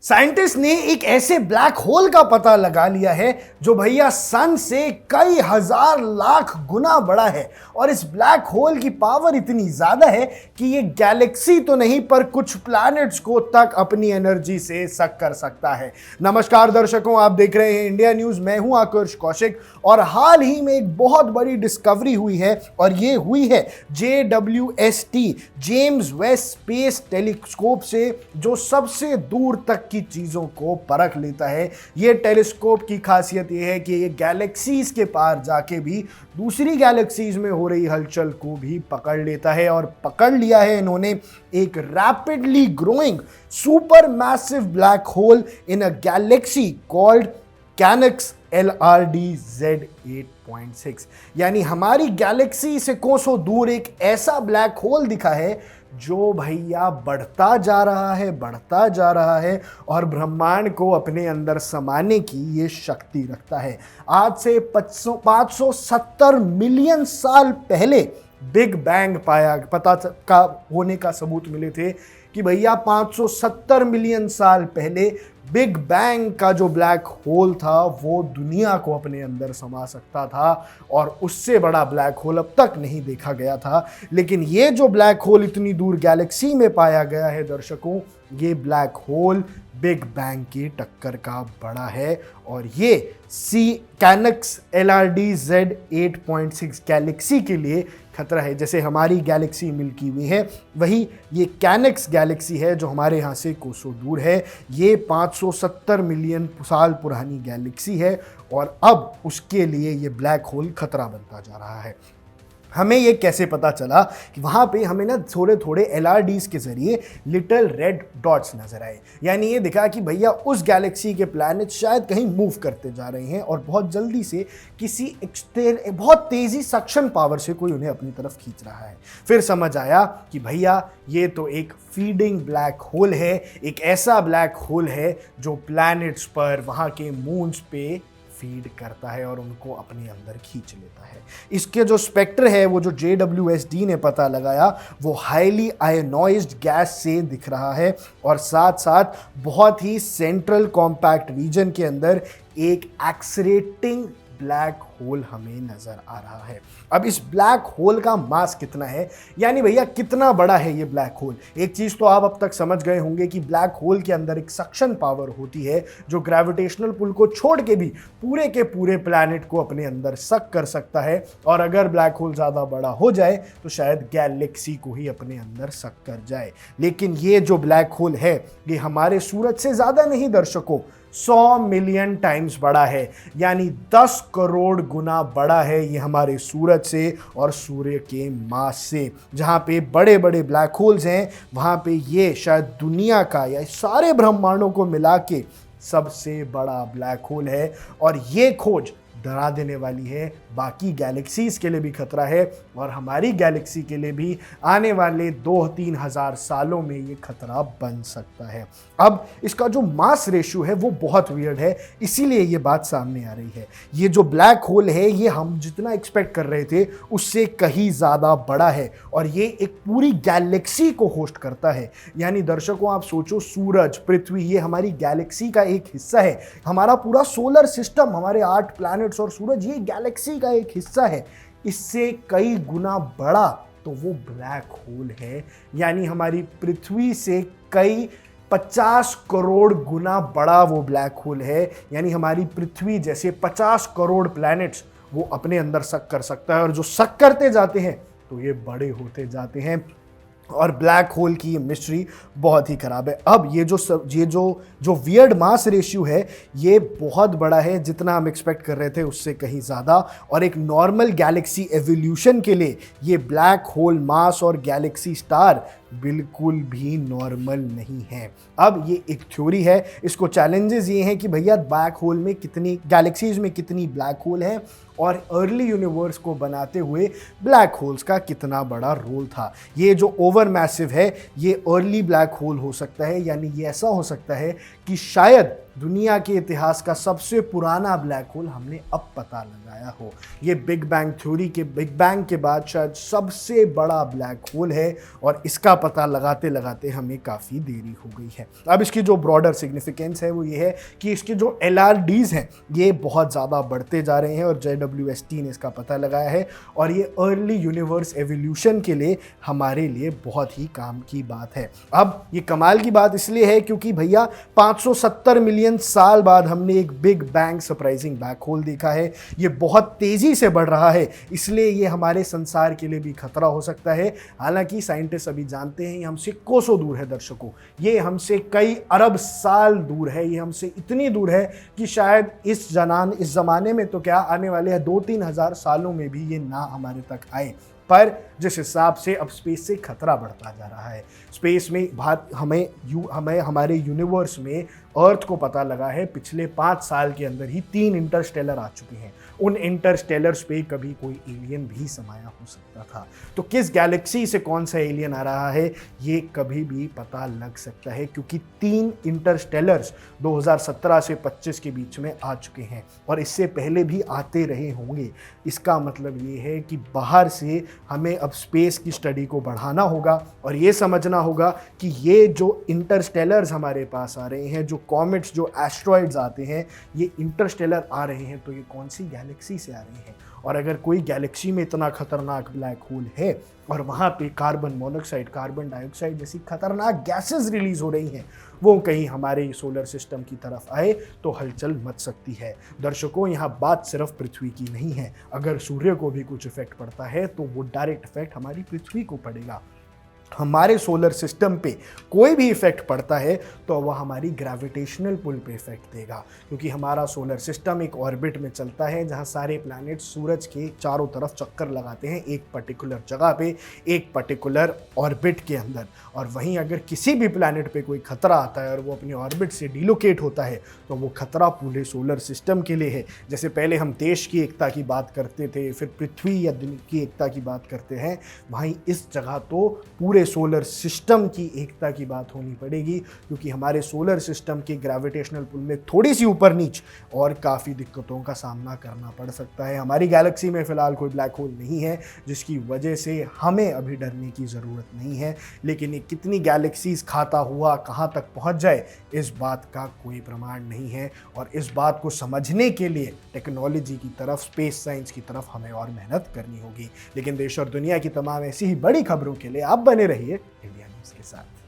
Scientist ने एक ऐसे ब्लैक होल का पता लगा लिया है जो भैया सन से कई हजार लाख गुना बड़ा है। और इस ब्लैक होल की पावर इतनी ज्यादा है कि ये गैलेक्सी तो नहीं पर कुछ प्लैनेट्स को तक अपनी एनर्जी से सक कर सकता है। नमस्कार दर्शकों, आप देख रहे हैं इंडिया न्यूज। मैं हूं आकर्ष कौशिक और हाल ही में एक बहुत बड़ी डिस्कवरी हुई है और ये हुई है JWST James Webb space telescope से, जो सबसे दूर तक की चीजों को परख लेता है। ये टेलीस्कोप की खासियत ये है कि ये गैलेक्सीज के पार जाके भी दूसरी गैलेक्सीज में हो रही हलचल को भी पकड़ लेता है। और पकड़ लिया है इन्होंने एक rapidly growing super massive black hole in a galaxy called CANUCS LRD Z8.6। यानी हमारी गैलेक्सी से कोसों दूर एक ऐसा ब्लैक होल दिखा है जो भैया बढ़ता जा रहा है और ब्रह्मांड को अपने अंदर समाने की ये शक्ति रखता है। आज से 570 मिलियन साल पहले बिग बैंग होने का सबूत मिले थे कि भैया 570 मिलियन साल पहले बिग बैंग का जो ब्लैक होल था वो दुनिया को अपने अंदर समा सकता था और उससे बड़ा ब्लैक होल अब तक नहीं देखा गया था। लेकिन ये जो ब्लैक होल इतनी दूर गैलेक्सी में पाया गया है दर्शकों, ये ब्लैक होल बिग बैंग की टक्कर का बड़ा है और ये कैनक्स LRD Z8.6 गैलेक्सी के लिए खतरा है। जैसे हमारी गैलेक्सी मिल्की वे है, वही ये कैनक्स गैलेक्सी है जो हमारे यहाँ से कोसों दूर है। ये 570 मिलियन साल पुरानी गैलेक्सी है और अब उसके लिए ये ब्लैक होल खतरा बनता जा रहा है। हमें ये कैसे पता चला कि वहाँ पे हमें ना थोड़े थोड़े LRDs के ज़रिए लिटिल रेड डॉट्स नज़र आए। यानी ये दिखा कि भैया उस गैलेक्सी के प्लैनेट शायद कहीं मूव करते जा रहे हैं और बहुत जल्दी से किसी बहुत तेज़ी सक्शन पावर से कोई उन्हें अपनी तरफ खींच रहा है। फिर समझ आया कि भैया ये तो एक फीडिंग ब्लैक होल है, एक ऐसा ब्लैक होल है जो प्लैनेट्स पर, वहाँ के मून्स पे फीड करता है और उनको अपने अंदर खींच लेता है। इसके जो स्पेक्टर है वो जो JWST ने पता लगाया वो हाईली आयनोइज्ड गैस से दिख रहा है और साथ साथ बहुत ही सेंट्रल कॉम्पैक्ट रीजन के अंदर एक एक्सरेटिंग ब्लैक होल हमें नजर आ रहा है। अब इस ब्लैक होल का मास कितना है, यानी भैया कितना बड़ा है ये ब्लैक होल। एक चीज तो आप अब तक समझ गए होंगे कि ब्लैक होल के अंदर एक सक्शन पावर होती है जो ग्रेविटेशनल पुल को छोड़ के भी पूरे के पूरे प्लैनेट को अपने अंदर सक कर सकता है। और अगर ब्लैक होल ज्यादा बड़ा हो जाए तो शायद गैलेक्सी को ही अपने अंदर सक कर जाए। लेकिन ये जो ब्लैक होल है ये हमारे सूरज से ज्यादा नहीं दर्शकों, 100 मिलियन टाइम्स बड़ा है, यानी 10 करोड़ गुना बड़ा है ये हमारे सूरज से और सूर्य के मास से। जहाँ पे बड़े बड़े ब्लैक होल्स हैं वहाँ पे ये शायद दुनिया का या सारे ब्रह्मांडों को मिला के सबसे बड़ा ब्लैक होल है। और ये खोज डरा देने वाली है, बाकी गैलेक्सीज के लिए भी खतरा है और हमारी गैलेक्सी के लिए भी आने वाले 2-3 हज़ार सालों में ये खतरा बन सकता है। अब इसका जो मास रेशियो है वो बहुत वियर्ड है, इसीलिए ये बात सामने आ रही है। ये जो ब्लैक होल है ये हम जितना एक्सपेक्ट कर रहे थे उससे कहीं ज़्यादा बड़ा है और ये एक पूरी गैलेक्सी को होस्ट करता है। यानी दर्शकों आप सोचो, सूरज, पृथ्वी, ये हमारी गैलेक्सी का एक हिस्सा है। हमारा पूरा सोलर सिस्टम, हमारे 8 प्लैनेट्स और सूरज, ये गैलेक्सी का एक हिस्सा है। इससे कई गुना बड़ा तो वो ब्लैक होल है, यानी हमारी पृथ्वी से कई 50 करोड़ गुना बड़ा वो ब्लैक होल है। यानी हमारी पृथ्वी जैसे 50 करोड़ प्लैनेट्स वो अपने अंदर सक कर सकता है और जो सक करते जाते हैं तो ये बड़े होते जाते हैं और ब्लैक होल की ये मिस्ट्री बहुत ही खराब है। अब ये जो वियर्ड मास रेशियो है ये बहुत बड़ा है, जितना हम एक्सपेक्ट कर रहे थे उससे कहीं ज़्यादा। और एक नॉर्मल गैलेक्सी एवोल्यूशन के लिए ये ब्लैक होल मास और गैलेक्सी स्टार बिल्कुल भी नॉर्मल नहीं है। अब ये एक थ्योरी है, इसको चैलेंजेस ये हैं कि भैया ब्लैक होल में कितनी गैलेक्सीज में कितनी ब्लैक होल है और अर्ली यूनिवर्स को बनाते हुए ब्लैक होल्स का कितना बड़ा रोल था। ये जो ओवर मैसिव है ये अर्ली ब्लैक होल हो सकता है, यानी ये ऐसा हो सकता है कि शायद दुनिया के इतिहास का सबसे पुराना ब्लैक होल हमने अब पता लगाया हो। ये बिग बैंग थ्योरी के बिग बैंग के बाद शायद सबसे बड़ा ब्लैक होल है और इसका पता लगाते लगाते हमें काफ़ी देरी हो गई है। अब इसकी जो ब्रॉडर सिग्निफिकेंस है वो ये है कि इसके जो LRDs हैं ये बहुत ज़्यादा बढ़ते जा रहे हैं और JWST ने इसका पता लगाया है और ये अर्ली यूनिवर्स एवोल्यूशन के लिए हमारे लिए बहुत ही काम की बात है। अब ये कमाल की बात इसलिए है क्योंकि भैया 570 मिलियन साल बाद हमने एक big bang surprising black hole देखा है। ये बहुत तेजी से बढ़ रहा है, इसलिए ये हमारे संसार के लिए भी खतरा हो सकता है। हालांकि साइंटिस्ट अभी जानते हैं ये हमसे कोसों दूर है दर्शकों, ये हमसे कई अरब साल दूर है, ये हमसे इतनी दूर है कि शायद इस ज़माने में तो क्या आने वाले 2-3 हज़ार सालों में भी ये ना हमारे तक आए। पर जिस हिसाब से अब स्पेस से खतरा बढ़ता जा रहा है, स्पेस में हमें हमारे यूनिवर्स में अर्थ को पता लगा है पिछले 5 साल के अंदर ही 3 इंटरस्टेलर आ चुके हैं। उन इंटरस्टेलर्स पे कभी कोई एलियन भी समाया हो सकता था। तो किस गैलेक्सी से कौन सा एलियन आ रहा है ये कभी भी पता लग सकता है, क्योंकि 3 इंटरस्टेलर्स 2017 से 25 के बीच में आ चुके हैं और इससे पहले भी आते रहे होंगे। इसका मतलब ये है कि बाहर से हमें अब स्पेस की स्टडी को बढ़ाना होगा और ये समझना होगा कि ये जो इंटरस्टेलर्स हमारे पास आ रहे हैं, जो कॉमेट्स, जो एस्ट्रॉइड्स आते हैं, ये इंटरस्टेलर आ रहे हैं तो ये कौन सी गैलेक्सी से आ रहे हैं। और अगर कोई गैलेक्सी में इतना खतरनाक ब्लैक होल है और वहाँ पे कार्बन मोनोऑक्साइड, कार्बन डाइऑक्साइड जैसी खतरनाक गैसेस रिलीज हो रही हैं, वो कहीं हमारे सोलर सिस्टम की तरफ आए तो हलचल मच सकती है। दर्शकों, यहाँ बात सिर्फ पृथ्वी की नहीं है। अगर सूर्य को भी कुछ इफेक्ट पड़ता है तो वो डायरेक्ट इफेक्ट हमारी पृथ्वी को पड़ेगा। हमारे सोलर सिस्टम पे कोई भी इफेक्ट पड़ता है तो वह हमारी ग्रेविटेशनल पुल पे इफेक्ट देगा, क्योंकि हमारा सोलर सिस्टम एक ऑर्बिट में चलता है जहां सारे प्लैनेट सूरज के चारों तरफ चक्कर लगाते हैं एक पर्टिकुलर जगह पे, एक पर्टिकुलर ऑर्बिट के अंदर। और वहीं अगर किसी भी प्लैनेट पे कोई खतरा आता है और वो अपने ऑर्बिट से डिलोकेट होता है तो वो खतरा पूरे सोलर सिस्टम के लिए है। जैसे पहले हम देश की एकता की बात करते थे, फिर पृथ्वी या दुनिया की एकता की बात करते हैं, वहीं इस जगह तो पूरे सोलर सिस्टम की एकता की बात होनी पड़ेगी, क्योंकि हमारे सोलर सिस्टम के ग्रेविटेशनल पुल में थोड़ी सी ऊपर नीच और काफ़ी दिक्कतों का सामना करना पड़ सकता है। हमारी गैलेक्सी में फ़िलहाल कोई ब्लैक होल नहीं है, जिसकी वजह से हमें अभी डरने की ज़रूरत नहीं है। लेकिन ये कितनी गैलेक्सीज खाता हुआ कहाँ तक पहुँच जाए, इस बात का कोई प्रमाण नहीं है। और इस बात को समझने के लिए टेक्नोलॉजी की तरफ, स्पेस साइंस की तरफ हमें और मेहनत करनी होगी। लेकिन देश और दुनिया की तमाम ऐसी ही बड़ी खबरों के लिए आप बने रहिए इंडिया न्यूज़ के साथ।